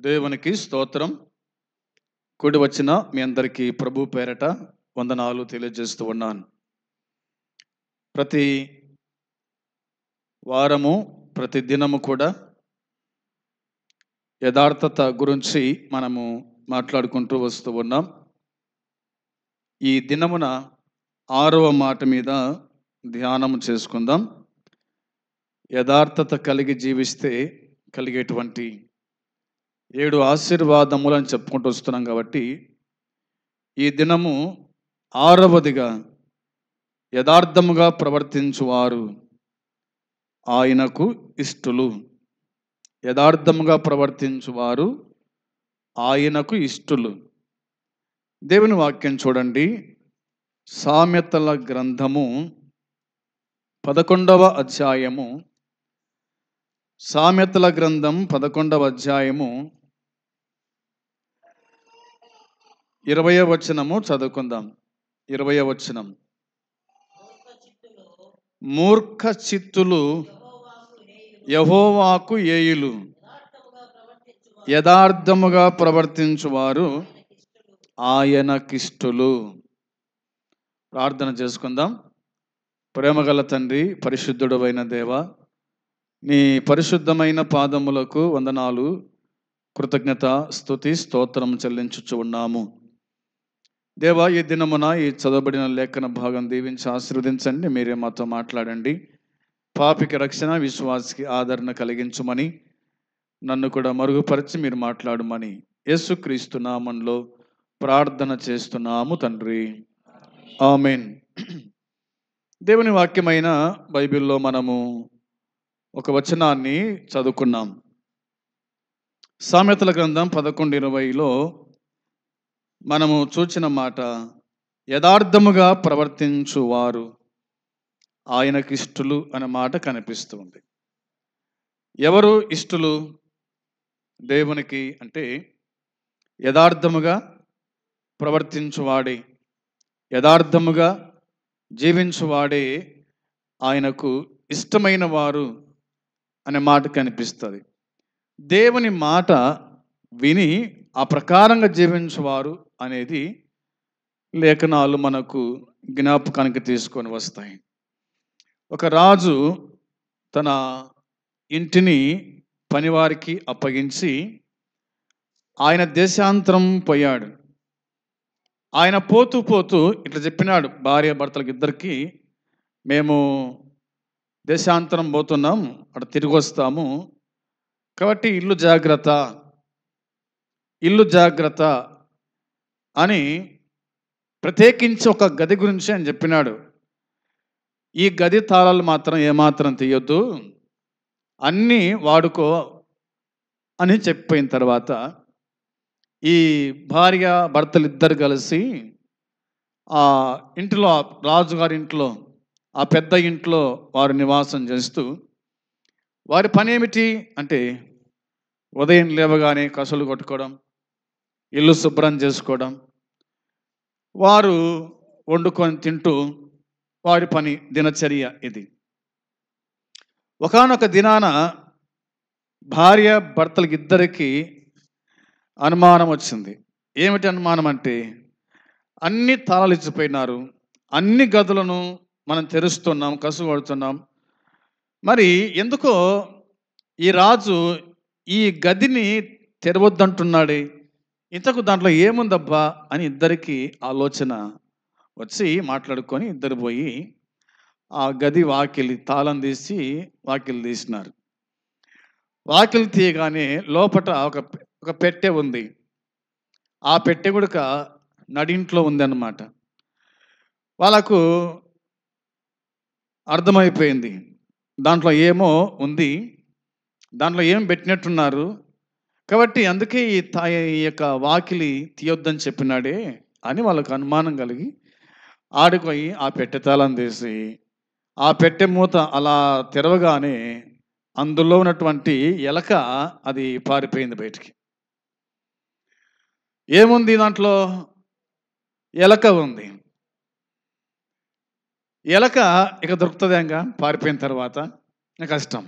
దేవునికి స్తోత్రం. కూడి వచ్చిన మీ అందరికీ ప్రభు పేరట వందనాలు తెలియజేస్తూ ఉన్నాను. ప్రతి వారము ప్రతి దినము కూడా యథార్థత గురించి మనము మాట్లాడుకుంటూ వస్తూ ఉన్నాం. ఈ దినమున 6వ మాట మీద ధ్యానము చేసుకుందాం. యథార్థత కలిగి జీవిస్తే కలిగేటువంటి 7 ఆశీర్వాదములు అని చెప్పుకుంటూ వస్తున్నాం కాబట్టి ఈ దినము 6వదిగా యథార్థముగా ప్రవర్తించువారు ఆయనకు ఇష్టలు. యథార్థముగా ప్రవర్తించువారు ఆయనకు ఇష్టలు. దేవుని వాక్యం చూడండి. సామెతల గ్రంథము 11వ అధ్యాయము. సామెతల గ్రంథం 11వ అధ్యాయము 20వ వచనము చదువుకుందాం. 20వ వచనం. మూర్ఖ చిత్తులు యెహోవాకు ఏయులు, యథార్థముగా ప్రవర్తించువారు ఆయనకిష్టులు. ప్రార్థన చేసుకుందాం. ప్రేమగల తండ్రి, పరిశుద్ధుడైన దేవ, నీ పరిశుద్ధమైన పాదములకు వందనాలు, కృతజ్ఞత, స్తుతి, స్తోత్రం చెల్లించుచు ఉన్నాము. దేవా, ఈ దినమున ఈ చదవబడిన లేఖన భాగం దీవించి ఆశీర్వదించండి. మీరే మాతో మాట్లాడండి. పాపికి రక్షణ, విశ్వాసికి ఆదరణ కలిగించుమని, నన్ను కూడా మరుగుపరిచి మీరు మాట్లాడమని యేసుక్రీస్తు నామములో ప్రార్థన చేస్తున్నాము తండ్రి. ఆమేన్. దేవుని వాక్యమైన బైబిల్లో మనము ఒక వచనాన్ని చదువుకున్నాం. సామెతల గ్రంథం 11:20లో మనము చూచిన మాట, యథార్థముగా ప్రవర్తించువారు ఆయనకిష్టులు అనే మాట కనిపిస్తుంది. ఎవరు ఇష్టలు దేవునికి అంటే యథార్థముగా ప్రవర్తించువాడే, యథార్థముగా జీవించువాడే ఆయనకు ఇష్టమైన వారు అనే మాట కనిపిస్తుంది. దేవుని మాట విని ఆ ప్రకారంగా జీవించువారు అనేది లేఖనాలు మనకు జ్ఞాపకానికి తీసుకొని వస్తాయి. ఒక రాజు తన ఇంటిని పనివారికి అప్పగించి ఆయన దేశాంతరం పోయాడు. ఆయన పోతూ పోతూ ఇట్లా చెప్పినాడు భార్య భర్తలకు ఇద్దరికి, మేము దేశాంతరం పోతున్నాం, అక్కడ తిరిగి వస్తాము, కాబట్టి ఇల్లు జాగ్రత్త, ఇల్లు జాగ్రత్త అని ప్రత్యేకించి ఒక గది గురించి ఆయన చెప్పినాడు. ఈ గది తాళాలు మాత్రం ఏమాత్రం తీయొద్దు, అన్నీ వాడుకో అని చెప్పిన తర్వాత ఈ భార్య భర్తలు ఇద్దరు కలిసి ఆ ఇంట్లో, రాజుగారి ఇంట్లో, ఆ పెద్ద ఇంట్లో వారు నివాసం చేస్తూ, వారి పని ఏమిటి అంటే ఉదయం లేవగానే కసులు కొట్టుకోవడం, ఇల్లు శుభ్రం చేసుకోవడం, వారు వండుకొని తింటూ వారి పని, దినచర్య ఇది. ఒకానొక దినాన భార్య భర్తలకి ఇద్దరికి అనుమానం వచ్చింది. ఏమిటి అనుమానం అంటే, అన్ని తాళాలు ఇచ్చిపోయినారు, అన్ని గదులను మనం తెరుస్తున్నాం, కసు కొడుతున్నాం, మరి ఎందుకో ఈ రాజు ఈ గదిని తెరవద్దంటున్నాడే, ఇంతకు దాంట్లో ఏముందబ్బా అని ఇద్దరికి ఆలోచన వచ్చి మాట్లాడుకొని ఇద్దరు పోయి ఆ గది వాకిలి తాళం తీసి వాకిలి తీసినారు. వాకిలి తీయగానే లోపట ఒక పెట్టె ఉంది. ఆ పెట్టె కూడా నడింట్లో ఉందన్నమాట. వాళ్ళకు అర్థమైపోయింది దాంట్లో ఏమో ఉంది, దాంట్లో ఏం పెట్టినట్టున్నారు, కాబట్టి అందుకే ఈ యొక్క వాకిలి తీయొద్దని చెప్పినాడే అని వాళ్ళకు అనుమానం కలిగి ఆడిపోయి ఆ పెట్టె తాళం తీసి ఆ పెట్టె మూత అలా తెరవగానే అందులో ఉన్నటువంటి ఎలక అది పారిపోయింది బయటికి. ఏముంది దాంట్లో? ఎలక ఉంది. ఎలక ఇక దొరుకుతుందేంగా పారిపోయిన తర్వాత కష్టం.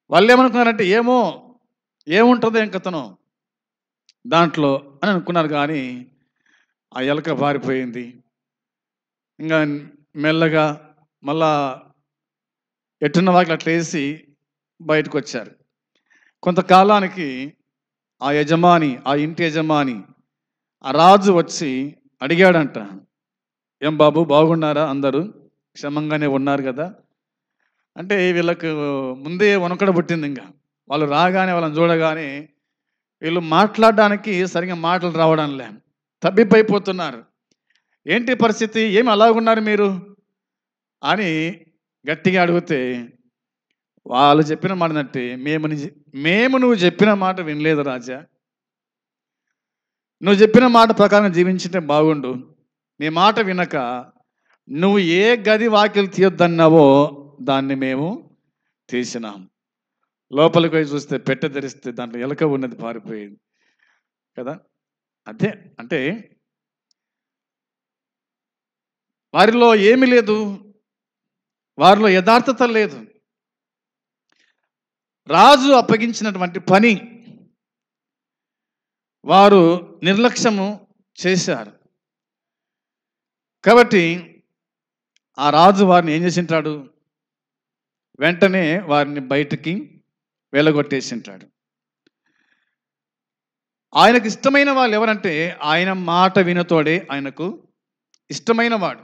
వాళ్ళు ఏమనుకున్నారంటే, ఏమో ఏముంటుందో ఇంకతను దాంట్లో అని అనుకున్నారు. కానీ ఆ ఎలక పారిపోయింది. ఇంకా మెల్లగా మళ్ళా ఎట్టున్న వాకి అట్లా వేసి బయటకు వచ్చారు. కొంతకాలానికి ఆ యజమాని, ఆ ఇంటి యజమాని, ఆ రాజు వచ్చి అడిగాడంట, ఏం బాబు బాగున్నారా, అందరూ క్షేమంగానే ఉన్నారు కదా అంటే వీళ్ళకు ముందే వనకడ పుట్టింది. ఇంకా వాళ్ళు రాగానే వాళ్ళని చూడగానే వీళ్ళు మాట్లాడడానికి సరిగా మాటలు రావడం లే, తబ్బిబ్బైపోతున్నారు. ఏంటి పరిస్థితి, ఏమి అలాగున్నారు మీరు అని గట్టిగా అడిగితే వాళ్ళు చెప్పిన మాట నట్టి, మేము నువ్వు చెప్పిన మాట వినలేదు రాజా, నువ్వు చెప్పిన మాట ప్రకారం జీవించితే బాగుండు, నీ మాట వినక నువ్వు ఏ గది వాకిలు తీయొద్దన్నావో దాన్ని మేము తీసినాం. లోపలికి పోయి చూస్తే పెట్టె తెరిస్తే దాంట్లో ఎలక ఉన్నది, పారిపోయింది కదా. అదే అంటే వారిలో ఏమీ లేదు, వారిలో యథార్థత లేదు. రాజు అప్పగించినటువంటి పని వారు నిర్లక్ష్యము చేశారు. కాబట్టి ఆ రాజు వారిని ఏం చేసింటాడు, వెంటనే వారిని బయటికి వెళ్ళగొట్టేసింటాడు. ఆయనకు ఇష్టమైన వాళ్ళు ఎవరంటే ఆయన మాట వినతోడే ఆయనకు ఇష్టమైన వాడు.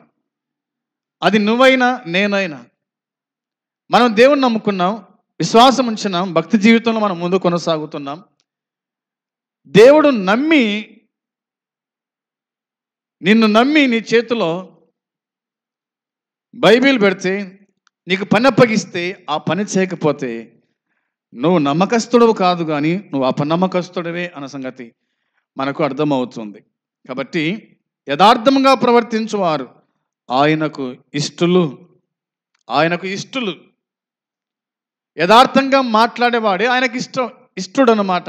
అది నువ్వైనా నేనైనా. మనం దేవుణ్ణి నమ్ముకున్నాం, విశ్వాసం ఉంచినాం, భక్తి జీవితంలో మనం ముందు కొనసాగుతున్నాం. దేవుడు నిన్ను నమ్మి నీ చేతిలో బైబిల్ పెడితే, నీకు పని అప్పగిస్తే ఆ పని చేయకపోతే నువ్వు నమ్మకస్తుడవు కాదు, కానీ నువ్వు అపనమ్మకస్తుడవే అన్న సంగతి మనకు అర్థమవుతుంది. కాబట్టి యథార్థంగా ప్రవర్తించువారు ఆయనకు ఇష్టలు. యథార్థంగా మాట్లాడేవాడే ఆయనకి ఇష్టడు అన్నమాట.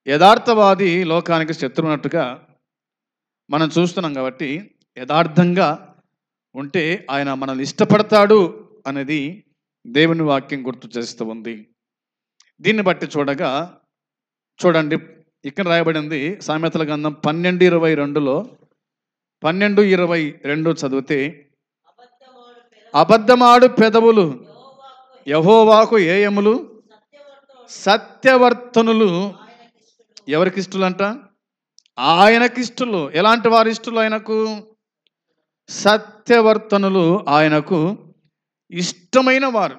యథార్థవాది లోకానికి శత్రువునట్టుగా మనం చూస్తున్నాం. కాబట్టి యథార్థంగా ఉంటే ఆయన మనల్ని ఇష్టపడతాడు అనేది దేవుని వాక్యం గుర్తు చేస్తూ ఉంది. దీన్ని బట్టి చూడండి, ఇక్కడ రాయబడింది సామెతల గ్రంథం 12:22లో 12:22 చదివితే, అబద్ధమాడు పెదవులు యెహోవాకు ఏయములు, సత్యవర్తనులు ఎవరికి ఇష్టలంట, ఆయనకిష్టలు. ఎలాంటి వారి ఇష్టలు ఆయనకు? సత్యవర్తనులు ఆయనకు ఇష్టమైన వారు.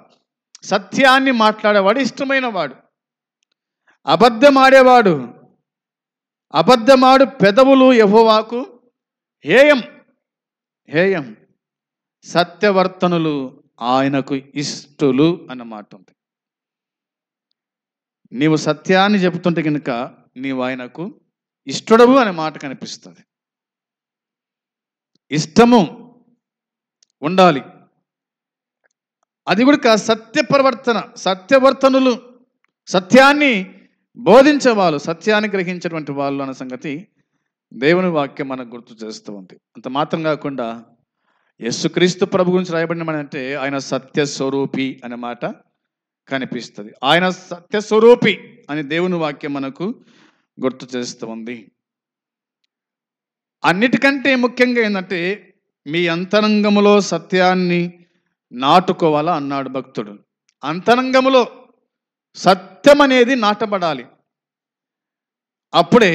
సత్యాన్ని మాట్లాడేవాడు ఇష్టమైన వాడు. అబద్ధమాడు పెదవులు యెహోవాకు హేయం. సత్యవర్తనులు ఆయనకు ఇష్టలు అన్నమాట ఉంది. నీవు సత్యాన్ని చెబుతుంటే కనుక నీవు ఆయనకు ఇష్టడవు అనే మాట కనిపిస్తుంది. ఇష్టము ఉండాలి. అది కూడా సత్యవర్తనులు, సత్యాన్ని బోధించేవాళ్ళు, సత్యాన్ని గ్రహించేటువంటి వాళ్ళు అన్న సంగతి దేవుని వాక్యం మనకు గుర్తు చేస్తూ ఉంది. అంత మాత్రం కాకుండా యేసుక్రీస్తు ప్రభు గురించి రాయబడిన అంటే ఆయన సత్యస్వరూపి అనే మాట కనిపిస్తుంది. ఆయన సత్యస్వరూపి అని దేవుని వాక్యం మనకు గుర్తు చేస్తూ ఉంది. అన్నిటికంటే ముఖ్యంగా ఏంటంటే మీ అంతరంగములో సత్యాన్ని నాటుకోవాలా అన్నాడు భక్తుడు. అంతరంగములో సత్యం అనేది నాటబడాలి. అప్పుడే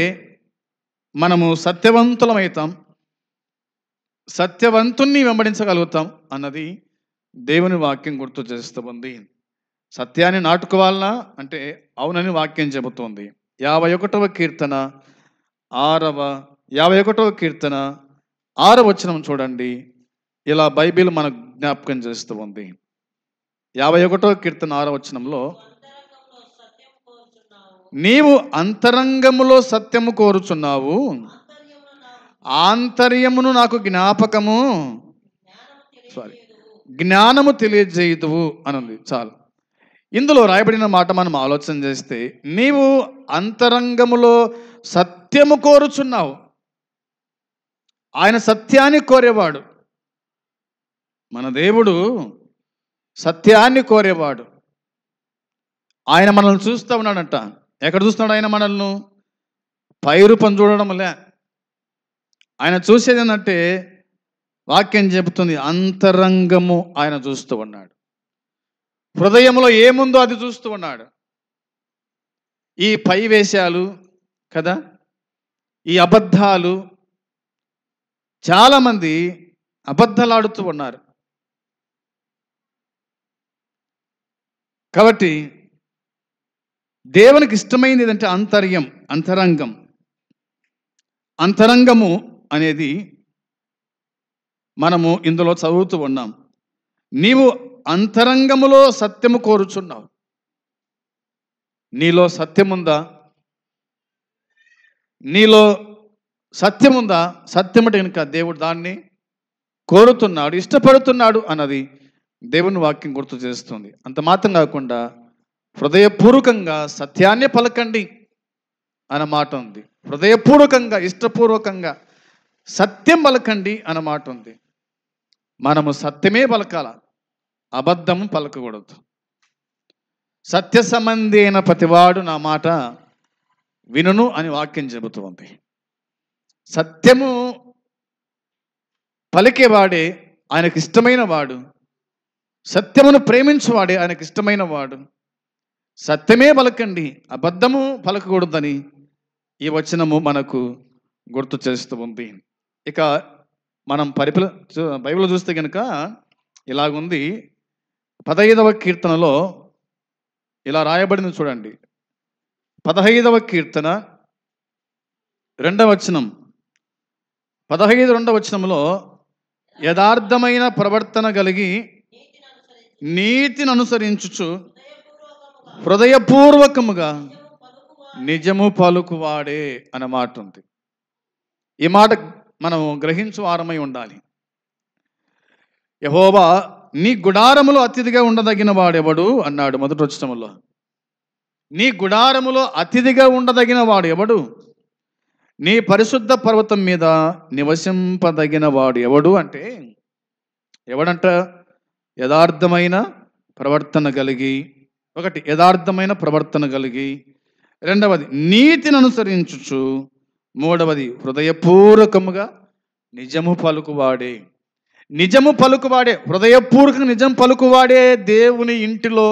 మనము సత్యవంతులమవుతాం, సత్యవంతుణ్ణి వెంబడించగలుగుతాం అన్నది దేవుని వాక్యం గుర్తు చేస్తూ ఉంది. సత్యాన్ని నాటుకోవాలనా అంటే అవునని వాక్యం చెబుతోంది. 51వ కీర్తన 6వ వచనం చూడండి. ఇలా బైబిల్ మనకు జ్ఞాపకం చేస్తూ ఉంది. 51వ కీర్తన 6వ వచనంలో, నీవు అంతరంగములో సత్యము కోరుచున్నావు, ఆంతర్యమును నాకు జ్ఞానము తెలియజేయుదువు అనుంది. చాలు. ఇందులో రాయబడిన మాట మనం ఆలోచన చేస్తే, నీవు అంతరంగములో సత్యము కోరుచున్నావు. ఆయన సత్యాన్ని కోరేవాడు. మన దేవుడు సత్యాన్ని కోరేవాడు. ఆయన మనల్ని చూస్తూ ఉన్నాడంట. ఎక్కడ చూస్తున్నాడు ఆయన మనల్ని? పైరూపం చూడడంలే. ఆయన చూసేది ఏంటంటే, వాక్యం చెబుతుంది, అంతరంగము ఆయన చూస్తూ ఉన్నాడు. హృదయంలో ఏముందో అది చూస్తూ ఉన్నాడు. ఈ పై వేషాలు కదా, ఈ అబద్ధాలు, చాలామంది అబద్ధాలాడుతూ ఉన్నారు. కాబట్టి దేవునికి ఇష్టమైనది ఏంటంటే అంతరంగం. అంతరంగము అనేది మనము ఇందులో చదువుతూ ఉన్నాం. నీవు అంతరంగములో సత్యము కోరుచున్నావు. నీలో సత్యముందా? నీలో సత్యముందా? సత్యమట కనుక దేవుడు దాన్ని కోరుతున్నాడు, ఇష్టపడుతున్నాడు అన్నది దేవుని వాక్యం గుర్తు చేస్తుంది. అంత మాత్రం కాకుండా హృదయపూర్వకంగా సత్యాన్ని పలకండి అన్న మాట ఉంది. హృదయపూర్వకంగా, ఇష్టపూర్వకంగా సత్యం పలకండి అన్న మాట ఉంది. మనము సత్యమే పలకాల, అబద్ధం పలకకూడదు. సత్య సంబంధి అయిన ప్రతివాడు నా మాట వినును అని వాక్యం చెబుతుంది. సత్యము పలికేవాడే ఆయనకి ఇష్టమైన వాడు. సత్యమును ప్రేమించువాడే ఆయనకి ఇష్టమైన వాడు. సత్యమే పలకండి, అబద్ధము పలకకూడదని ఈ వచనము మనకు గుర్తు చేస్తూ ఉంది. ఇక మనం బైబిల్ చూస్తే కనుక ఇలాగుంది. 15వ కీర్తనలో ఇలా రాయబడింది చూడండి. 15వ కీర్తన 2వ వచనం, 15 2వ వచనంలో, యథార్థమైన ప్రవర్తన కలిగి నీతిని అనుసరించుచు హృదయపూర్వకముగా నిజము పలుకువాడే అనే మాట ఉంది. ఈ మాట మనం గ్రహించు వారమై ఉండాలి. యెహోవా నీ గుడారములో అతిథిగా ఉండదగిన వాడెవడు అన్నాడు మొదటి వచనములో. నీ గుడారములో అతిథిగా ఉండదగిన వాడు ఎవడు? నీ పరిశుద్ధ పర్వతం మీద నివసింపదగిన వాడు ఎవడు అంటే, ఎవడంట? యథార్థమైన ప్రవర్తన కలిగి, ఒకటి యథార్థమైన ప్రవర్తన కలిగి, రెండవది నీతిని అనుసరించుచు, మూడవది హృదయపూర్వకముగా నిజము పలుకువాడే. నిజము పలుకువాడే, హృదయపూర్వకంగా నిజం పలుకువాడే దేవుని ఇంటిలో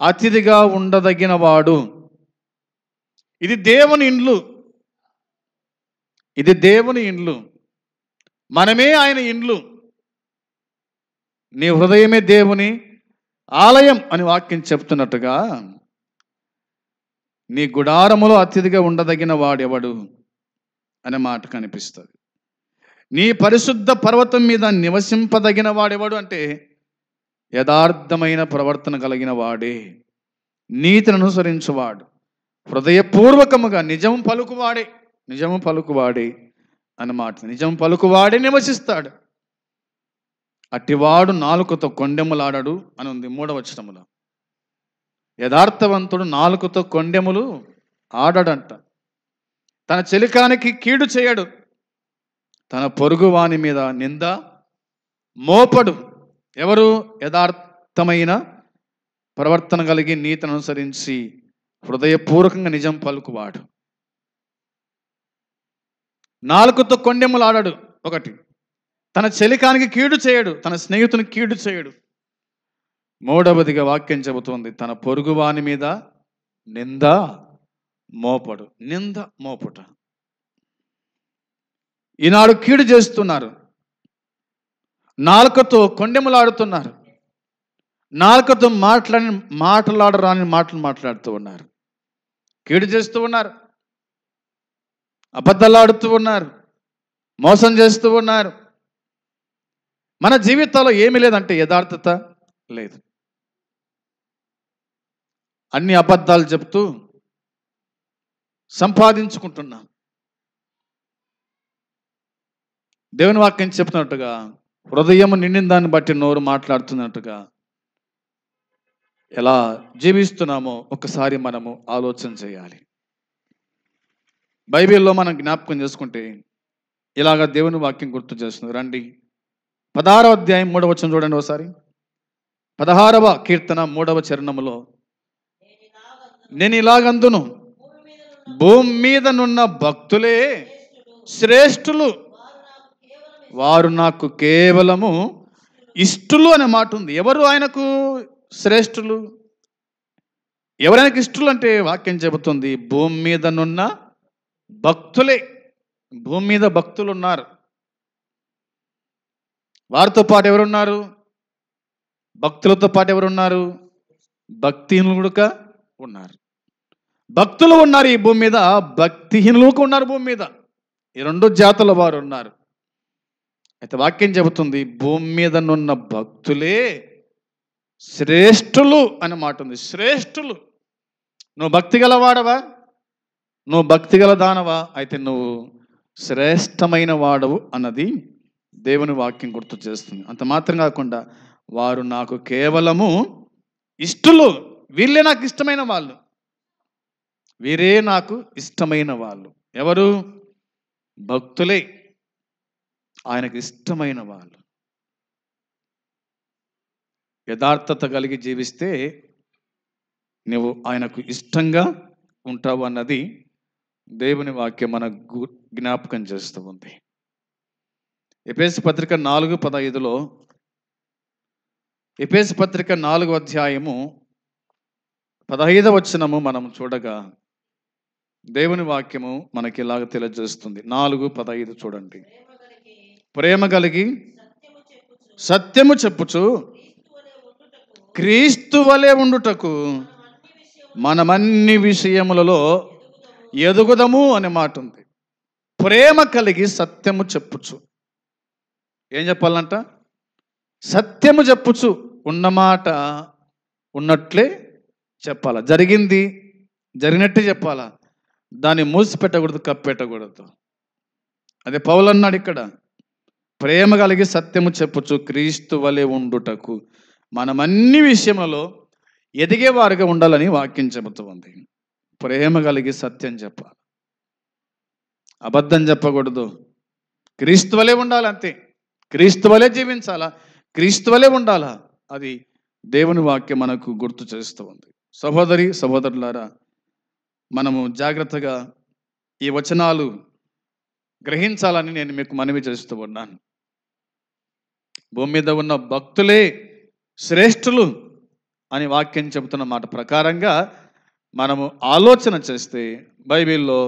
అతిథిగా ఉండదగిన వాడు. ఇది దేవుని ఇండ్లు, ఇది దేవుని ఇండ్లు, మనమే ఆయన ఇండ్లు. నీ హృదయమే దేవుని ఆలయం అని వాక్యం చెప్తున్నట్టుగా, నీ గుడారములో అతిథిగా ఉండదగిన వాడెవడు అనే మాట కనిపిస్తుంది. నీ పరిశుద్ధ పర్వతం మీద నివసింపదగిన వాడెవడు అంటే, యథార్థమైన ప్రవర్తన కలిగిన వాడే, నీతిని అనుసరించువాడు, హృదయపూర్వకముగా నిజం పలుకువాడే అన్నమాట. నిజం పలుకువాడే నివసిస్తాడు. అట్టివాడు నాలుకతో కొండెములాడడు అని ఉంది 3వ వచనములో. యథార్థవంతుడు నాలుకతో కొండెములు ఆడడంట. తన చెలికానికి కీడు చేయడు, తన పొరుగువాని మీద నింద మోపడు. ఎవరు? యథార్థమైన ప్రవర్తన కలిగి నీతిని అనుసరించి హృదయపూర్వకంగా నిజం పలుకువాడు. నాలుకతో కొండెములు ఆడడు. ఒకటి, తన చెలికానికి కీడు చేయడు, తన స్నేహితునికి కీడు చేయడు. మూడవదిగా వాక్యం చెబుతోంది, తన పొరుగువాని మీద నింద మోపడు. నింద మోపుట. ఈనాడు కీడు చేస్తున్నారు, నాలుకతో కొండెములాడుతున్నారు, నాలుకతో మాట్లాడరాని మాటలు మాట్లాడుతూ ఉన్నారు, కీడు చేస్తూ ఉన్నారు, అబద్ధాలాడుతూ ఉన్నారు, మోసం చేస్తూ ఉన్నారు. మన జీవితాల్లో ఏమీ లేదంటే యథార్థత లేదు. అన్ని అబద్ధాలు చెప్తూ సంపాదించుకుంటున్నాం. దేవుని వాక్యం చెప్తున్నట్టుగా, హృదయం నిండిన దాన్ని బట్టి నోరు మాట్లాడుతున్నట్టుగా ఎలా జీవిస్తున్నామో ఒకసారి మనము ఆలోచన చేయాలి. బైబిల్లో మనం జ్ఞాపకం చేసుకుంటే ఇలాగా దేవుని వాక్యం గుర్తు చేస్తుంది. రండి 16వ అధ్యాయం 3వ వచనం చూడండి ఒకసారి. 16వ కీర్తన 3వ చరణములో, నేను ఇలాగందును, భూమి మీదనున్న భక్తులే శ్రేష్ఠులు, వారు నాకు కేవలము ఇష్టలు అనే మాట ఉంది. ఎవరు ఆయనకు శ్రేష్ఠులు? ఎవరైనా ఇష్టలు అంటే వాక్యం చెబుతుంది భూమి మీదనున్న భక్తులే. భూమి మీద భక్తులు ఉన్నారు. వారితో పాటు ఎవరున్నారు? భక్తులతో పాటు ఎవరున్నారు? భక్తిహీనులు కూడా ఉన్నారు. భక్తులు ఉన్నారు ఈ భూమి మీద, భక్తిహీనులు ఉన్నారు భూమి మీద. ఈ రెండు జాతుల వారు ఉన్నారు. అయితే వాక్యం చెబుతుంది భూమి మీదనున్న భక్తులే శ్రేష్ఠులు అనే మాట ఉంది. శ్రేష్ఠులు. నువ్వు భక్తి గలవాడవా? నువ్వు భక్తి గల దానవా? అయితే నువ్వు శ్రేష్టమైన వాడవు అన్నది దేవుని వాక్యం గుర్తు చేస్తుంది. అంత మాత్రం కాకుండా వారు నాకు కేవలము ఇష్టలు. వీళ్ళే నాకు ఇష్టమైన వాళ్ళు. వీరే నాకు ఇష్టమైన వాళ్ళు. ఎవరు? భక్తులే, ఆయనకు ఇష్టమైన వాళ్ళు. యథార్థత కలిగి జీవిస్తే నువ్వు ఆయనకు ఇష్టంగా ఉంటావు అన్నది దేవుని వాక్యం మనకు జ్ఞాపకం చేస్తూ ఉంది. ఎఫెసీ పత్రిక 4:15లో, ఎఫెసీ పత్రిక 4వ అధ్యాయము 15వ వచనము మనం చూడగా దేవుని వాక్యము మనకి ఇలాగ తెలియజేస్తుంది. 4:15 చూడండి. ప్రేమ కలిగి సత్యము చెప్పుచు క్రీస్తు వలె ఉండుటకు మనమన్ని విషయములలో ఎదుగుదము అనే మాట ఉంది. ప్రేమ కలిగి సత్యము చెప్పుచు. ఏం చెప్పాలంట? సత్యము చెప్పుచు. ఉన్నమాట ఉన్నట్లే చెప్పాలా. జరిగింది జరిగినట్టే చెప్పాలా. దాన్ని మూసిపెట్టకూడదు, కప్పెట్టకూడదు. అదే పౌలు అన్నాడు ఇక్కడ, ప్రేమ కలిగి సత్యము చెప్పుచు క్రీస్తు వలె ఉండుటకు మనం అన్ని విషయములలో ఎదిగేవారుగా ఉండాలని వాక్యం చెబుతూ ఉంది. ప్రేమ కలిగి సత్యం చెప్పాలి, అబద్ధం చెప్పకూడదు. క్రీస్తు వలె ఉండాలి, అంతే. క్రీస్తు వలె జీవించాలా, క్రీస్తు వలె ఉండాలా. అది దేవుని వాక్యం మనకు గుర్తు చేస్తూ ఉంది. సహోదరి సహోదరులారా, మనము జాగ్రత్తగా ఈ వచనాలు గ్రహించాలని నేను మీకు మనవి చేస్తూ ఉన్నాను. భూమి మీద ఉన్న భక్తులే శ్రేష్ఠులు అని వాక్యం చెబుతున్న మాట ప్రకారంగా మనము ఆలోచన చేస్తే బైబిల్లో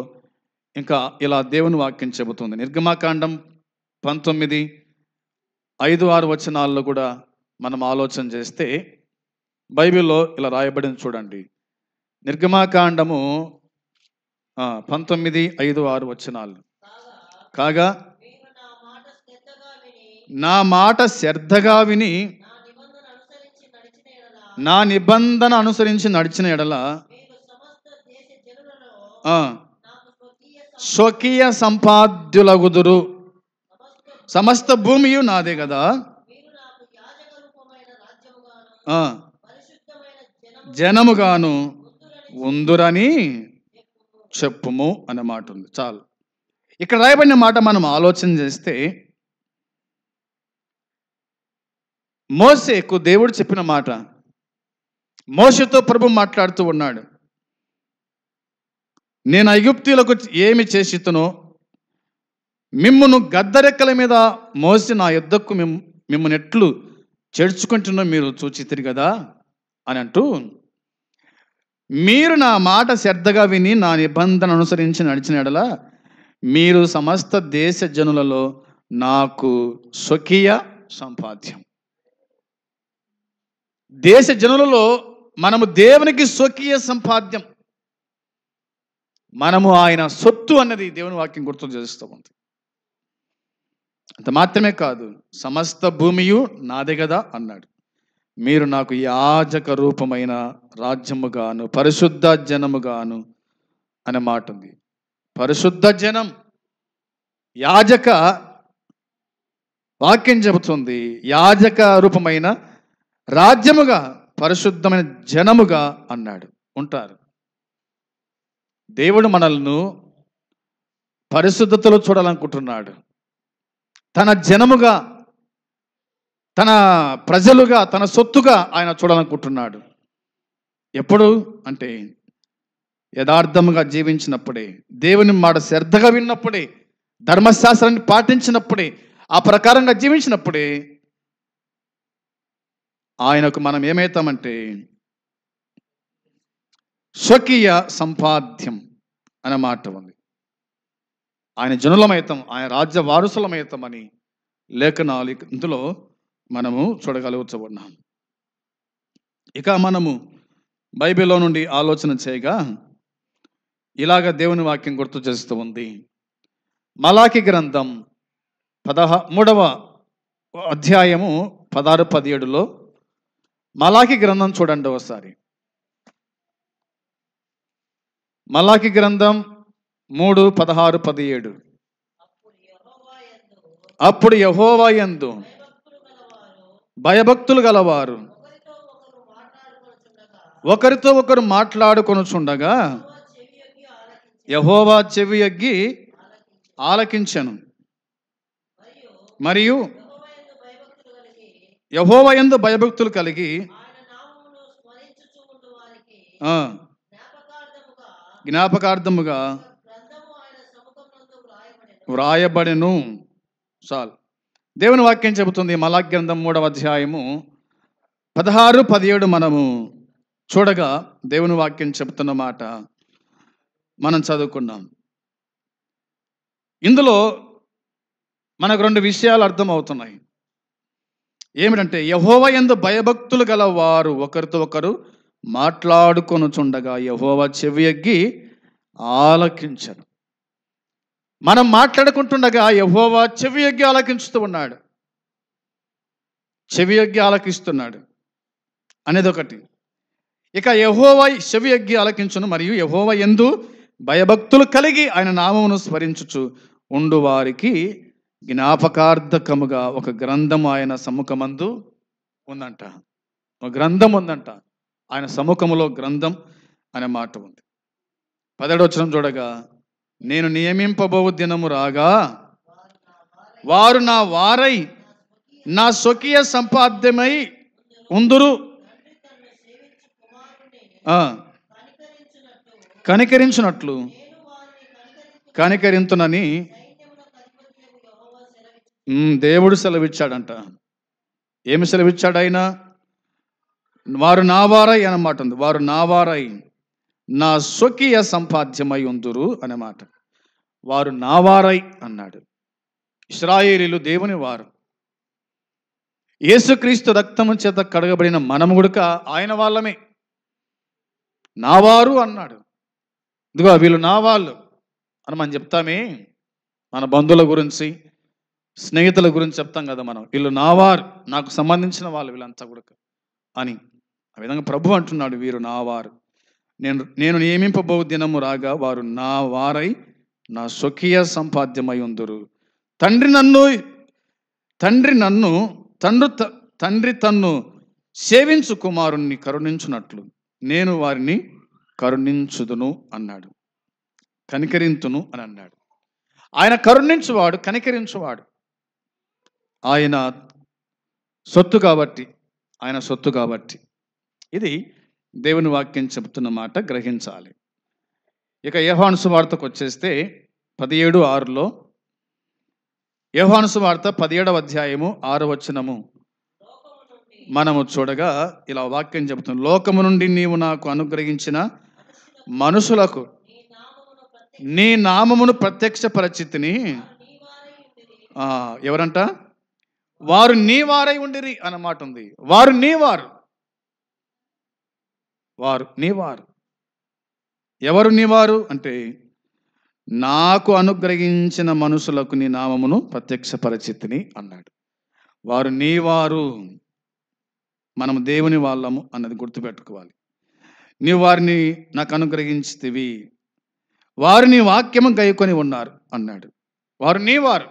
ఇంకా ఇలా దేవుని వాక్యం చెబుతుంది. నిర్గమాకాండం 19:5-6 వచనాల్లో కూడా మనం ఆలోచన చేస్తే బైబిల్లో ఇలా రాయబడింది చూడండి. నిర్గమాకాండము 19:5-6 వచనాలు. కాగా నా మాట శ్రద్ధగా విని నా నిబంధన అనుసరించి నడిచిన ఎడల స్వకీయ సంపాద్యులగుదురు. సమస్త భూమియు నాదే కదా, జనముగాను ఉందురని చెప్పుము అనే మాట ఉంది. చాలు. ఇక్కడ రాయబడిన మాట మనం ఆలోచన చేస్తే మోషేకు దేవుడు చెప్పిన మాట. మోషేతో ప్రభు మాట్లాడుతూ ఉన్నాడు. నేను ఐగుప్తీయులకు ఏమి చేసితునో మిమ్మును గద్దరెక్కల మీద మోసి నా యుద్ధకు మిమ్మల్ని ఎట్లు చేర్చుకుంటున్నో మీరు చూచితిరి కదా అని అంటూ, మీరు నా మాట శ్రద్ధగా విని నా నిబంధన అనుసరించి నడిచిన ఎడల మీరు సమస్త దేశ జనులలో నాకు స్వకీయ సంపాద్యం. దేశ జనులలో మనము దేవునికి స్వకీయ సంపాద్యం, మనము ఆయన సొత్తు అన్నది దేవుని వాక్యం గుర్తు చేస్తూ ఉంది. అంత మాత్రమే కాదు, సమస్త భూమియు నాదే కదా అన్నాడు. మీరు నాకు యాజక రూపమైన రాజ్యముగాను పరిశుద్ధ జనముగాను అనే మాట ఉంది. పరిశుద్ధ జనం, యాజక వాక్యం చెబుతుంది యాజక రూపమైన రాజ్యముగా పరిశుద్ధమైన జనముగా అన్నాడు. ఉంటారు. దేవుడు మనల్ని పరిశుద్ధతలో చూడాలనుకుంటున్నాడు. తన జనముగా, తన ప్రజలుగా, తన సొత్తుగా ఆయన చూడాలనుకుంటున్నాడు. ఎప్పుడు అంటే యథార్థముగా జీవించినప్పుడే, దేవుని మాట శ్రద్ధగా విన్నప్పుడే, ధర్మశాస్త్రాన్ని పాటించినప్పుడే, ఆ ప్రకారంగా జీవించినప్పుడే ఆయనకు మనం ఏమవుతామంటే స్వకీయ సంపాద్యం అనే మాట ఉంది. ఆయన జనులమైతాం, ఆయన రాజ్య వారసులమైతామని లేఖనాలు ఇందులో మనము చూడగలుగుతున్నాం. ఇక మనము బైబిల్లో నుండి ఆలోచన చేయగా ఇలాగ దేవుని వాక్యం గుర్తు చేస్తూ ఉంది. మలాకి గ్రంథం 13వ అధ్యాయము 16-17లో మలాకి గ్రంథం చూడండి ఒకసారి. మలాకి గ్రంథం 3:16-17. అప్పుడు యెహోవా యందు భయభక్తులు గలవారు ఒకరితో ఒకరు మాట్లాడుకొనుచుండగా యెహోవా చెవియొగ్గి ఆలకించెను. మరియు యెహోవా యందు భయభక్తులు కలిగి జ్ఞాపకార్థముగా వ్రాయబడెను. చాలు. దేవుని వాక్యం చెబుతుంది. మలాకి గ్రంథం 3వ అధ్యాయము 16-17 మనము చూడగా దేవుని వాక్యం చెబుతున్న మాట మనం చదువుకున్నాం. ఇందులో మనకు 2 విషయాలు అర్థమవుతున్నాయి. ఏమిటంటే యెహోవా యందు భయభక్తులు గల వారు ఒకరితో ఒకరు మాట్లాడుకొనుచుండగా యెహోవా చెవియొగ్గి ఆలకించను. మనం మాట్లాడుకుంటుండగా యెహోవా చెవియొగ్గి ఆలకించుతూ ఉన్నాడు, చెవియొగ్గి ఆలకిస్తున్నాడు అనేది ఒకటి. ఇక యెహోవా చెవియొగ్గి ఆలకించును, మరియు యెహోవా యందు భయభక్తులు కలిగి ఆయన నామమును స్మరించుచు ఉండు వారికి జ్ఞాపకార్థకముగా ఒక గ్రంథం ఆయన సముఖమందు ఉందంట. ఒక గ్రంథం ఉందంట. ఆయన సముఖములో గ్రంథం అనే మాట ఉంది. 17వ వచనం చూడగా నేను నియమింపబోవు దినము రాగా వారు నా వారై నా స్వకీయ సంపాద్యమై ఉందురు, కనికరించునట్లు కనికరింతునని దేవుడు సెలవిచ్చాడంట. ఏమి సెలవిచ్చాడు ఆయన? వారు నా వారై అన్నమాట ఉంది. వారు నా వారై నా స్వకీయ సంపాద్యమై ఉందురు అనే మాట. వారు నా వారై అన్నాడు. ఇశ్రాయేలీలు దేవుని వారు, యేసుక్రీస్తు రక్తము చేత కడగబడిన మనము కూడా ఆయన వాళ్ళమే. నా వారు అన్నాడు. ఇదిగో వీళ్ళు నా వాళ్ళు అని మనం చెప్తామే. మన బంధువుల గురించి, స్నేహితుల గురించి చెప్తాం కదా మనం, వీళ్ళు నా వారు, నాకు సంబంధించిన వాళ్ళు వీళ్ళంతా కూడా అని. ఆ విధంగా ప్రభు అంటున్నాడు, వీరు నా వారు. నేను నియమింపబో దినము రాగా వారు నా వారై నా స్వకీయ సంపాద్యమై ఉందురు. తండ్రి తన్ను సేవించు కుమారుణ్ణి కరుణించున్నట్లు నేను వారిని కరుణించుదును అన్నాడు. కనికరింతును అని అన్నాడు. ఆయన కరుణించువాడు, కనికరించువాడు. ఆయన సొత్తు కాబట్టి, ఆయన సొత్తు కాబట్టి. ఇది దేవుని వాక్యం చెబుతున్న మాట గ్రహించాలి. ఇక యోహాను సువార్తకు వచ్చేస్తే 17:6లో, యోహాను సువార్త 17వ అధ్యాయము 6వ వచనము మనము చూడగా ఇలా వాక్యం చెబుతుంది. లోకము నుండి నీవు నాకు అనుగ్రహించిన మనుషులకు నీ నామమును ప్రత్యక్షపరచితిని. ఎవరంట? వారు నీ వారై ఉండిరి అన్నమాట ఉంది. వారు నీ వారు, వారు నీ వారు. ఎవరు నీ వారు అంటే, నాకు అనుగ్రహించిన మనుషులకు నీ నామమును ప్రత్యక్షపరచితిని అన్నాడు. వారు నీ వారు, మనం దేవుని వాళ్ళము అన్నది గుర్తుపెట్టుకోవాలి. నీవు వారిని నాకు అనుగ్రహించితివి, వారు నీ వాక్యము గైకొని ఉన్నారు అన్నాడు. వారు నీ వారు,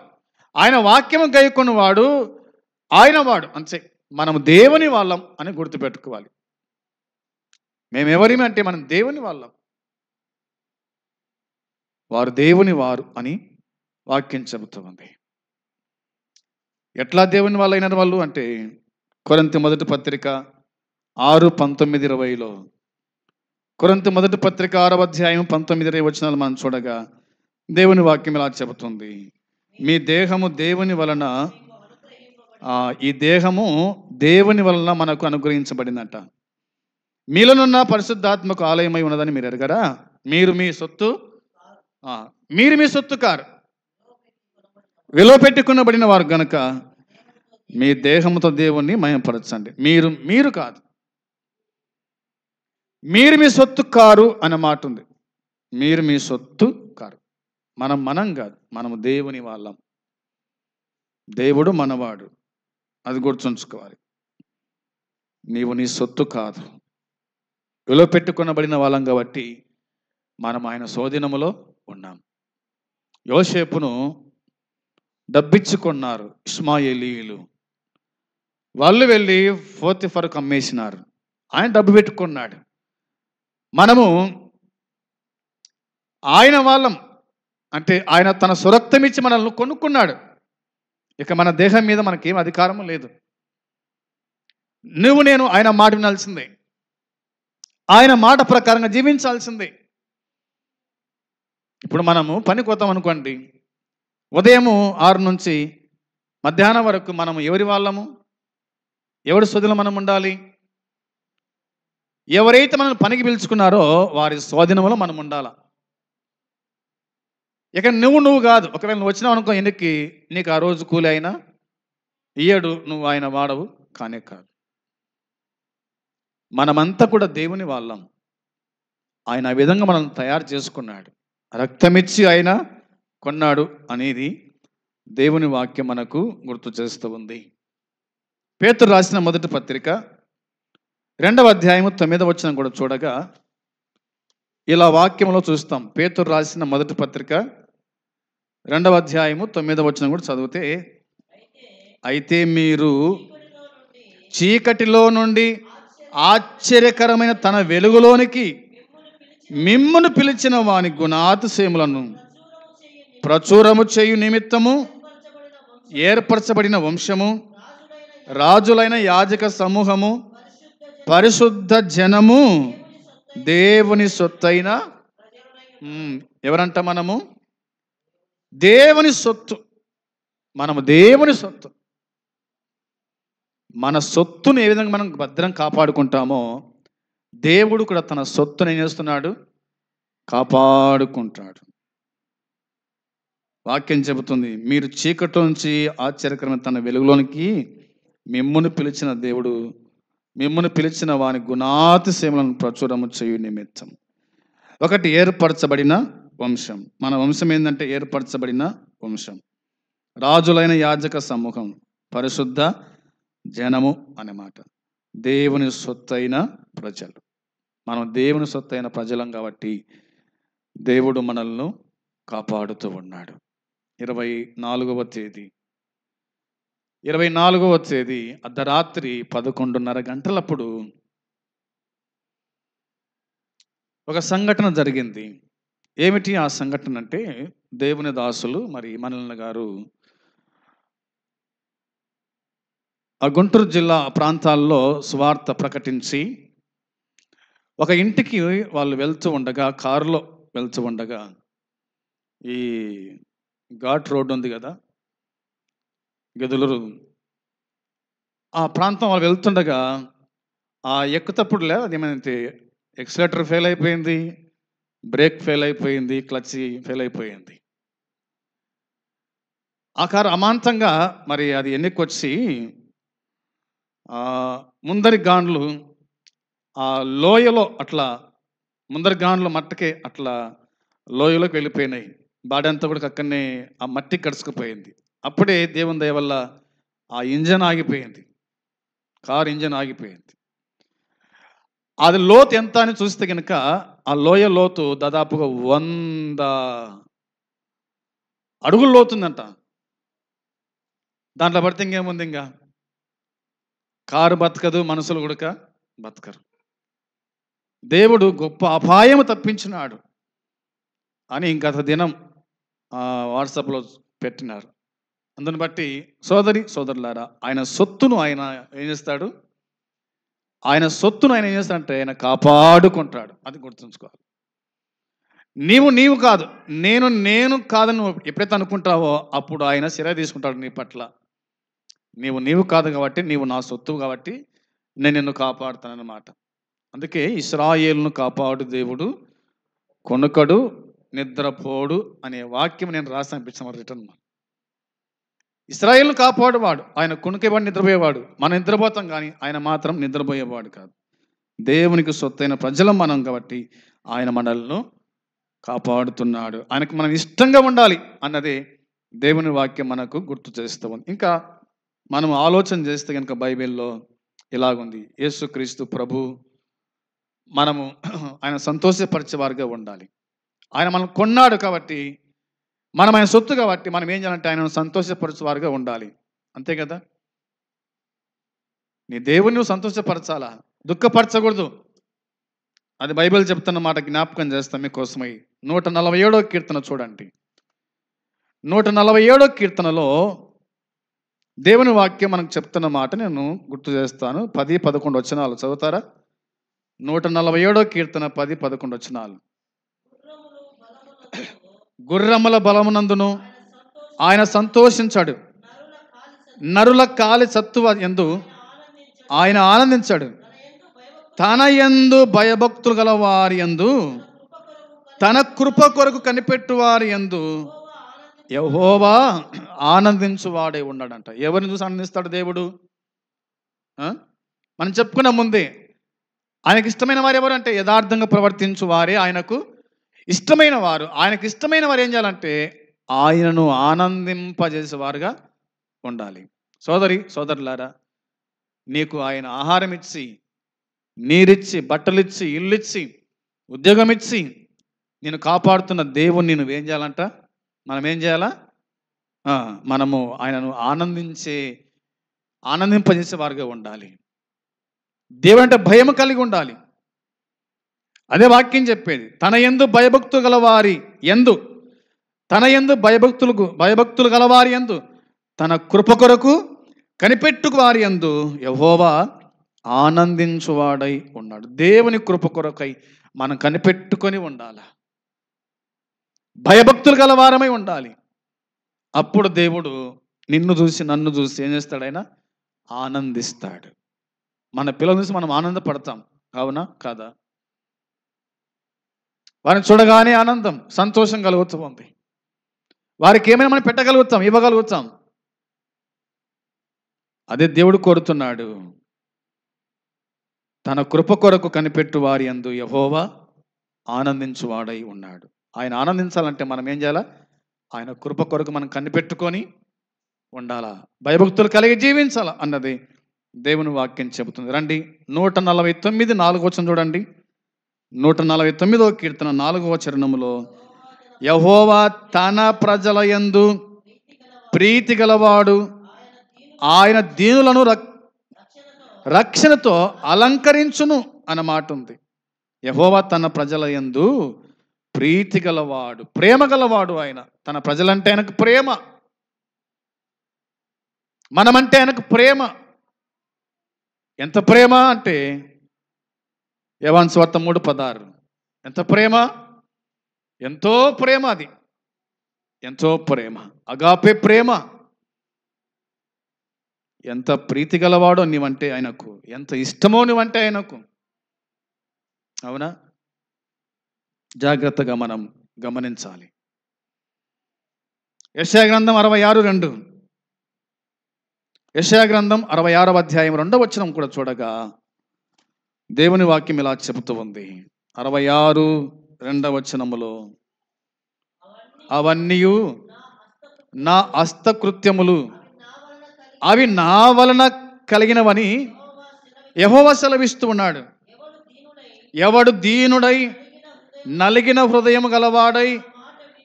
ఆయన వాక్యము గైకొని వాడు ఆయన వాడు అంతే. మనం దేవుని వాళ్ళం అని గుర్తుపెట్టుకోవాలి. మేమెవరిమి అంటే మనం దేవుని వాళ్ళం, వారు దేవుని వారు అని వాక్యం చెబుతుంది. ఎట్లా దేవుని వాళ్ళు అయిన వాళ్ళు అంటే, కొరింథీ మొదటి పత్రిక 6:19-20లో కొరింథీ మొదటి పత్రిక 6వ అధ్యాయం 19 వచనాలు మనం చూడగా దేవుని వాక్యం ఇలా చెబుతుంది, మీ దేహము దేవుని వలన ఈ దేహము దేవుని వలన మనకు అనుగ్రహించబడిందట. మీలోనున్న పరిశుద్ధాత్మకు ఆలయమై ఉన్నదని మీరు ఎరగరా? మీరు మీ సొత్తు కారు, విలువ పెట్టుకునబడిన వారు గనుక మీ దేహముతో దేవుణ్ణి మహిమపరచండి. మీరు కాదు, మీరు మీ సొత్తు కారు అనే మాట ఉంది. మీరు మీ సొత్తు కారు. మనం కాదు, మనము దేవుని వాళ్ళం. దేవుడు మనవాడు, అది గుర్తుంచుకోవాలి. నీవు నీ సొత్తు కాదు, విలువ పెట్టుకునబడిన వాళ్ళం కాబట్టి మనం ఆయన స్వాధీనములో ఉన్నాం. యోసేపును డబ్బిచ్చుకున్నారు ఇష్మాయేలీయులు. వాళ్ళు వెళ్ళి పోతీఫరుకు అమ్మేసినారు. ఆయన డబ్బు పెట్టుకున్నాడు. మనము ఆయన వాళ్ళం అంటే ఆయన తన సురక్తం ఇచ్చి మనల్ని కొనుక్కున్నాడు. ఇక మన దేహం మీద మనకేం అధికారము లేదు. నువ్వు నేను ఆయన మాట వినాల్సిందే, ఆయన మాట ప్రకారంగా జీవించాల్సిందే. ఇప్పుడు మనము పనికి పోతాం అనుకోండి, ఉదయము 6 నుంచి మధ్యాహ్నం వరకు మనము ఎవరి వాళ్ళము, ఎవరి స్వాధీనం మనం ఉండాలి? ఎవరైతే మనం పనికి పిలుచుకున్నారో వారి స్వాధీనంలో మనం ఉండాలా. ఇక నువ్వు కాదు. ఒకవేళ నువ్వు వచ్చినావు అనుకో, ఎన్నికి నీకు ఆ రోజు కూలి అయినా ఇయ్యడు, నువ్వు ఆయన వాడవు కానే కాదు. మనమంతా కూడా దేవుని వాళ్ళం. ఆయన ఆ విధంగా మనల్ని తయారు చేసుకున్నాడు, రక్తమిచ్చి ఆయన కొన్నాడు అనేది దేవుని వాక్యం మనకు గుర్తు చేస్తూ ఉంది. పేతురు రాసిన మొదటి పత్రిక 2వ అధ్యాయం 9వ వచనం కూడా చూడగా ఇలా వాక్యంలో చూస్తాం. పేతురు రాసిన మొదటి పత్రిక 2వ అధ్యాయము 9వ వచనం కూడా చదివితే, అయితే మీరు చీకటిలో నుండి ఆశ్చర్యకరమైన తన వెలుగులోనికి మిమ్మును పిలిచిన వాని గుణాతిశయములను ప్రచురము చేయు నిమిత్తము ఏర్పరచబడిన వంశము, రాజులైన యాజక సమూహము, పరిశుద్ధ జనము, దేవుని సొత్తైన ఎవరంట? మనము దేవుని సొత్తు. మనము దేవుని సొత్తు. మన సొత్తును ఏ విధంగా మనం భద్రం కాపాడుకుంటామో దేవుడు కూడా తన సొత్తును ఏం చేస్తున్నాడు? కాపాడుకుంటాడు. వాక్యం చెబుతుంది, మీరు చీకటి నుంచి ఆశ్చర్యకరమైన తన వెలుగులోనికి మిమ్మును పిలిచిన దేవుడు, మిమ్మును పిలిచిన వాని గుణాతిశయములను ప్రచురము చేయు నిమిత్తం. ఒకటి ఏర్పరచబడిన వంశం. మన వంశం ఏంటంటే ఏర్పరచబడిన వంశం, రాజులైన యాజక సమూహం, పరిశుద్ధ జనము అనే మాట. దేవుని సొత్తైన ప్రజలు. మనం దేవుని సొత్తైన ప్రజలం కాబట్టి దేవుడు మనల్ని కాపాడుతూ ఉన్నాడు. 24వ తేదీ అర్ధరాత్రి 11:30 గంటలప్పుడు ఒక సంఘటన జరిగింది. ఏమిటి ఆ సంఘటన అంటే, దేవుని దాసులు మరి మనల్ని గారు ఆ గుంటూరు జిల్లా ప్రాంతాల్లో సువార్త ప్రకటించి ఒక ఇంటికి వాళ్ళు వెళ్తూ ఉండగా, కారులో వెళ్తూ ఉండగా, ఈ ఘాట్ రోడ్డు ఉంది కదా, గదులూరు, ఆ ప్రాంతం వాళ్ళు వెళ్తుండగా ఆ ఎక్కుతప్పుడులే అదేమైతే ఎక్సలేటర్ ఫెయిల్ అయిపోయింది, బ్రేక్ ఫెయిల్ అయిపోయింది, క్లచ్ ఫెయిల్ అయిపోయింది. ఆ కారు అమాంతంగా మరి అది ఎన్నికొచ్చి ముందరి గాండ్లు ఆ లోయలో అట్లా, ముందరి గాండ్లు మట్టకే అట్లా లోయలోకి వెళ్ళిపోయినాయి. బాడీ అంతా కూడా అక్కడనే ఆ మట్టి కడుచుకుపోయింది. అప్పుడే దేవుని దయ వల్ల ఆ ఇంజన్ ఆగిపోయింది, కారు ఇంజన్ ఆగిపోయింది. అది లోతు ఎంత అని చూస్తే కనుక ఆ లోయ లోతు దాదాపుగా 100 అడుగులు లోతుందంట. దాంట్లో పడితే ఇంకేముంది, ఇంకా కారు బతకదు, మనుషులు కూడా బతకరు. దేవుడు గొప్ప అపాయము తప్పించినాడు అని గత దినం వాట్సాప్లో పెట్టినారు. అందుని బట్టి సోదరులారా, ఆయన సొత్తును ఆయన ఏం చేస్తాడు? ఆయన సొత్తును ఆయన ఏం చేస్తాడంటే ఆయన కాపాడుకుంటాడు. అది గుర్తుంచుకోవాలి. నీవు కాదు, నేను కాదని నువ్వు ఎప్పుడైతే అనుకుంటావో అప్పుడు ఆయన చర్య తీసుకుంటాడు నీ పట్ల. నీవు కాదు కాబట్టి, నీవు నా సొత్తు కాబట్టి నేను నిన్ను కాపాడుతానన్నమాట. అందుకే ఇశ్రాయేలును కాపాడు దేవుడు, కొనుకడు నిద్రపోడు అనే వాక్యం నేను రాసి అనిపించాను రిటర్న్. ఇశ్రాయేలును కాపాడువాడు, ఆయన కొనుకేవాడు, నిద్రపోయేవాడు. మనం నిద్రపోతాం కానీ ఆయన మాత్రం నిద్రపోయేవాడు కాదు. దేవునికి సొత్తైన ప్రజలం మనం కాబట్టి ఆయన మనల్ని కాపాడుతున్నాడు. ఆయనకు మనం ఇష్టంగా ఉండాలి అన్నదే దేవుని వాక్యం మనకు గుర్తు చేస్తూ ఉంది. ఇంకా మనం ఆలోచన చేస్తే కనుక బైబిల్లో ఇలాగుంది, యేసుక్రీస్తు ప్రభు మనము ఆయన సంతోషపరిచేవారుగా ఉండాలి. ఆయన మనం కొన్నాడు కాబట్టి, మనం ఆయన సొత్తు కాబట్టి మనం ఏం చేయాలంటే ఆయనను సంతోషపరిచేవారుగా ఉండాలి. అంతే కదా. నీ దేవుని నువ్వు సంతోషపరచాలా, దుఃఖపరచకూడదు. అది బైబిల్ చెప్తున్న మాట జ్ఞాపకం చేస్తాం మీకోసమై. 147వ కీర్తన చూడండి. 147వ కీర్తనలో దేవుని వాక్యం మనకు చెప్తున్న మాట నేను గుర్తు చేస్తాను. 10-11 వచనాలు చదువుతారా? 147వ కీర్తన 10-11 వచనాలు. గుర్రముల బలమునందును ఆయన సంతోషించాడు, నరుల కాలి సత్తువ యందు ఆయన ఆనందించాడు. తన యందు భయభక్తులు గల వారి యందు, తన కృప కొరకు కనిపెట్టు వారి యందు యెహోవా ఆనందించువాడే ఉన్నాడంట. ఎవరిని చూసి ఆనందిస్తాడు దేవుడు? మనం చెప్పుకున్న ముందే ఆయనకి ఇష్టమైన వారు ఎవరు అంటే యథార్థంగా ప్రవర్తించు వారే ఆయనకు ఇష్టమైన వారు. ఆయనకు ఇష్టమైన వారు ఏం చేయాలంటే ఆయనను ఆనందింపజేసేవారుగా ఉండాలి. సోదరులారా, నీకు ఆయన ఆహారం ఇచ్చి, నీరిచ్చి, బట్టలిచ్చి, ఇల్లిచ్చి, ఉద్యోగం ఇచ్చి నేను కాపాడుతున్న దేవుణ్ణి నువ్వేం చేయాలంట? మనం ఏం చేయాలా? మనము ఆయనను ఆనందింపజేసే వారుగా ఉండాలి. దేవుడు అంటే భయం కలిగి ఉండాలి. అదే వాక్యం చెప్పేది. తన యందు భయభక్తులు గలవారి యందు, తన యందు భయభక్తులు గలవారి యందు, తన కృప కొరకు కనిపెట్టుకు వారి యందు యెహోవా ఆనందించువాడై ఉన్నాడు. దేవుని కృప కొరకై మనం కనిపెట్టుకొని ఉండాలి. భయభక్తులు గలవారమై ఉండాలి. అప్పుడు దేవుడు నిన్ను చూసి, నన్ను చూసి ఏం చేస్తాడు? ఆయన ఆనందిస్తాడు. మన పిల్లల చూసి మనం ఆనందపడతాం, అవునా కాదా? వారిని చూడగానే ఆనందం, సంతోషం కలుగుతూ ఉంది. వారికి ఏమైనా మనం పెట్టగలుగుతాం, ఇవ్వగలుగుతాం. అదే దేవుడు కోరుతున్నాడు. తన కృప కొరకు కనిపెట్టు వారి యందు యెహోవా ఆనందించువాడై ఉన్నాడు. ఆయన ఆనందించాలంటే మనం ఏం చేయాలా? ఆయన కృప కొరకు మనం కనిపెట్టుకొని ఉండాలా, భయభక్తులు కలిగి జీవించాలా అన్నది దేవుని వాక్యం చెబుతుంది. రండి 149 4వ వచనం చూడండి. 149వ కీర్తన 4వ చరణములో యెహోవా తన ప్రజల యందు ప్రీతి గలవాడు, ఆయన దీనులను రక్షణతో అలంకరించును అన్న మాట ఉంది. యెహోవా తన ప్రజల యందు ప్రీతి గలవాడు, ప్రేమ గలవాడు. ఆయన తన ప్రజలంటే ఆయనకు ప్రేమ, మనమంటే ఆయనకు ప్రేమ. ఎంత ప్రేమ అంటే యోహాను సువార్త 3:16. ఎంత ప్రేమ, ఎంతో ప్రేమ, అది ఎంతో ప్రేమ, అగాపే ప్రేమ. ఎంత ప్రీతి గలవాడో నీవంటే ఆయనకు, ఎంత ఇష్టమో నువ్వంటే ఆయనకు, అవునా? జాగ్రత్తగా మనం గమనించాలి. యెషయా గ్రంథం 66:2. యెషయా గ్రంథం 66వ అధ్యాయం 2వ వచనం కూడా చూడగా దేవుని వాక్యం ఇలా చెబుతూ ఉంది. 66:2 వచనములో అవన్నీయు నా హస్తకృత్యములు, అవి నా వలన కలిగినవని యెహోవా సెలవిస్తూ ఉన్నాడు. ఎవడు దీనుడై నలిగిన హృదయం గలవాడై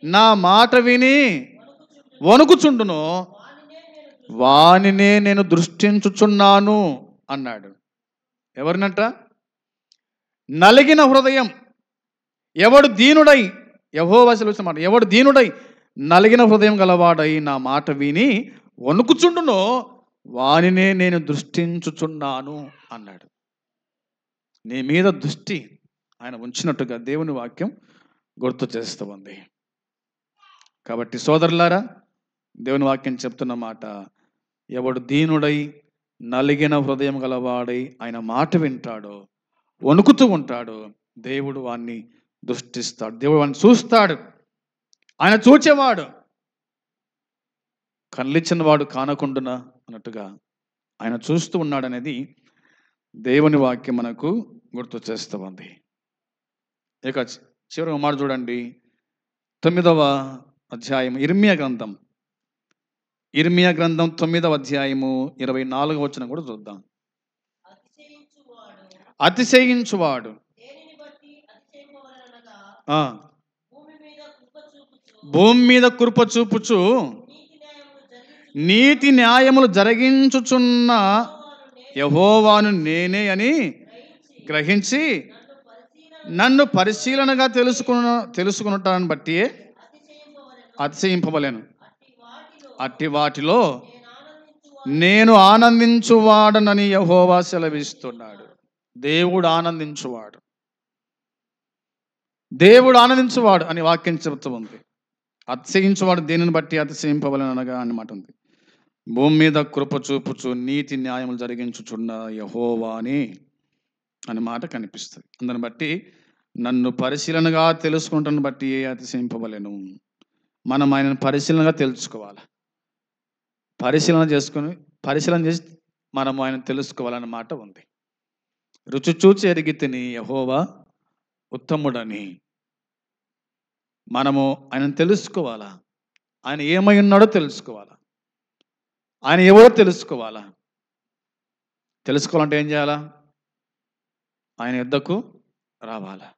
నా మాట విని వణుకుచుండునో వానినే నేను దృష్టించుచున్నాను అన్నాడు. ఎవరినంట? నలిగిన హృదయం. ఎవడు దీనుడై, యెహోవా సెలవిస్తున్న మాట, ఎవడు దీనుడై నలిగిన హృదయం గలవాడై నా మాట విని వణుకుచుండునో వానినే నేను దృష్టించుచున్నాను అన్నాడు. నీ మీద దృష్టి ఆయన ఉంచినట్టుగా దేవుని వాక్యం గుర్తు చేస్తూ ఉంది. కాబట్టి సోదరులారా, దేవుని వాక్యం చెప్తున్న మాట, ఎవడు దీనుడై నలిగిన హృదయం గలవాడై ఆయన మాట వింటాడో, వణుకుతూ ఉంటాడో, దేవుడు వాణ్ణి దృష్టిస్తాడు, దేవుడు వాడిని చూస్తాడు. ఆయన చూచేవాడు, కళ్ళిచ్చిన వాడు కానకుండునా అన్నట్టుగా ఆయన చూస్తూ ఉన్నాడనేది దేవుని వాక్యం మనకు గుర్తు చేస్తూ ఉంది. ఇక చివరి మాట చూడండి, 9వ అధ్యాయం ఇర్మియా గ్రంథం 9వ అధ్యాయము 24వ వచనం కూడా చూద్దాం. అతిశయించువాడు భూమి మీద కృప చూపుచు నీతి న్యాయములు జరిగించుచున్న యెహోవాను నేనే అని గ్రహించి నన్ను పరిశీలనగా తెలుసుకున్నటాన్ని బట్టి అతిశయింపవలెను. అట్టి వాటిలో నేను ఆనందించువాడనని యెహోవా సెలవిస్తున్నాడు. దేవుడు ఆనందించువాడు, దేవుడు ఆనందించువాడు అని వాక్యం చెబుతూ ఉంది. అతిశయించువాడు దేనిని బట్టి అతిశయింపవలెను అనగా అన్నమాట ఉంది. భూమి మీద కృప చూపుచు నీతి న్యాయములు జరిగించుచున్న యెహోవా అని మాట కనిపిస్తుంది. అందుని బట్టి నన్ను పరిశీలనగా తెలుసుకుంటాను బట్టి అతిశయింపవలెను. మనం ఆయనను పరిశీలనగా తెలుసుకోవాలి. పరిశీలన చేసి మనం ఆయన తెలుసుకోవాలన్న మాట ఉంది. రుచి చూచి ఎరిగి తిని యెహోవా ఉత్తముడని మనము ఆయనను తెలుసుకోవాలా. ఆయన ఏమై ఉన్నాడో తెలుసుకోవాలా, ఆయన ఎవరో తెలుసుకోవాలా. తెలుసుకోవాలంటే ఏం చేయాలా? ఆయన యొద్దకు రావాలా.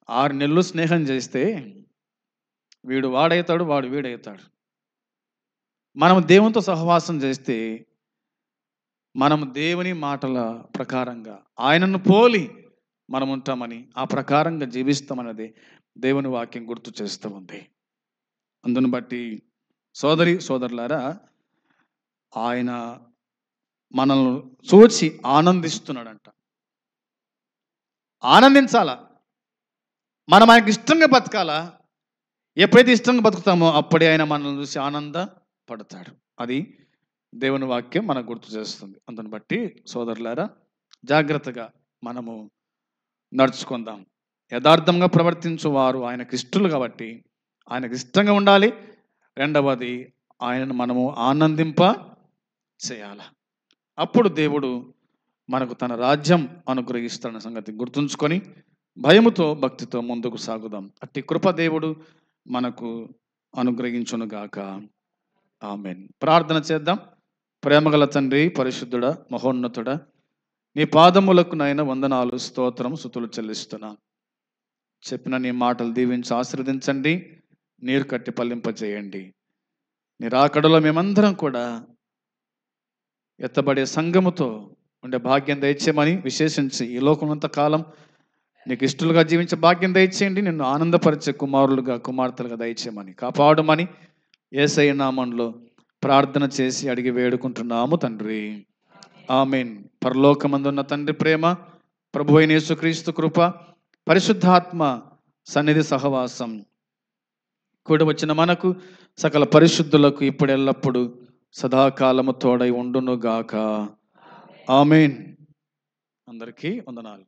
6 నెలలు స్నేహం చేస్తే వీడు వాడవుతాడు, వాడు వీడవుతాడు. మనం దేవునితో సహవాసం చేస్తే మనం దేవుని మాటల ప్రకారంగా ఆయనను పోలి మనం ఉంటామని, ఆ ప్రకారంగా జీవిస్తామన్నది దేవుని వాక్యం గుర్తు చేస్తూ ఉంది. అందును బట్టి సోదరులారా, ఆయన మనల్ని చూచి ఆనందిస్తున్నాడంట. ఆనందించాలా, మనం ఆయనకి ఇష్టంగా బతకాలా. ఎప్పుడైతే ఇష్టంగా బతుకుతామో అప్పుడే ఆయన మనల్ని చూసి ఆనందపడతాడు. అది దేవుని వాక్యం మనకు గుర్తు చేస్తుంది. అందుని బట్టి సోదరులారా, జాగ్రత్తగా మనము నడుచుకుందాం. యథార్థంగా ప్రవర్తించువారు ఆయనకు ఇష్టలు కాబట్టి ఆయనకు ఇష్టంగా ఉండాలి. రెండవది, ఆయనను మనము ఆనందింప చేయాలి. అప్పుడు దేవుడు మనకు తన రాజ్యం అనుగ్రహిస్తున్న సంగతి గుర్తుంచుకొని భయముతో భక్తితో ముందుకు సాగుదాం. అట్టి కృప దేవుడు మనకు అనుగ్రహించునుగాక. ఆమేన్. ప్రార్థన చేద్దాం. ప్రేమగల తండ్రి, పరిశుద్ధుడా, మహోన్నతుడా, నీ పాదములకు నాయన వందనాలు, స్తోత్రం, స్తుతులు చెల్లిస్తున్నా. చెప్పిన నీ మాటలు దీవించి ఆశీర్వదించండి, నీరు కట్టి పల్లింపజేయండి. నీ రాకడలో మేమందరం కూడా ఎత్తబడే సంఘముతో ఉండే భాగ్యం దయచేయమని, విశేషించి ఈ లోకమంత కాలం నీకు ఇష్టలుగా జీవించే భాగ్యం దయచేయండి. నిన్ను ఆనందపరిచే కుమారులుగా కుమార్తెలుగా దయచేయమని, కాపాడమని యేసయ్య నామములో ప్రార్థన చేసి అడిగి వేడుకుంటున్నాము తండ్రి. ఆమేన్. పరలోకమందున్న తండ్రి ప్రేమ, ప్రభువైన యేసుక్రీస్తు కృప, పరిశుద్ధాత్మ సన్నిధి సహవాసం కూడి వచ్చిన మనకు సకల పరిశుద్ధులకు ఇప్పుడు ఎల్లప్పుడు సదాకాలము తోడై ఉండునుగాక. ఆమేన్. అందరికీ వందనాలు.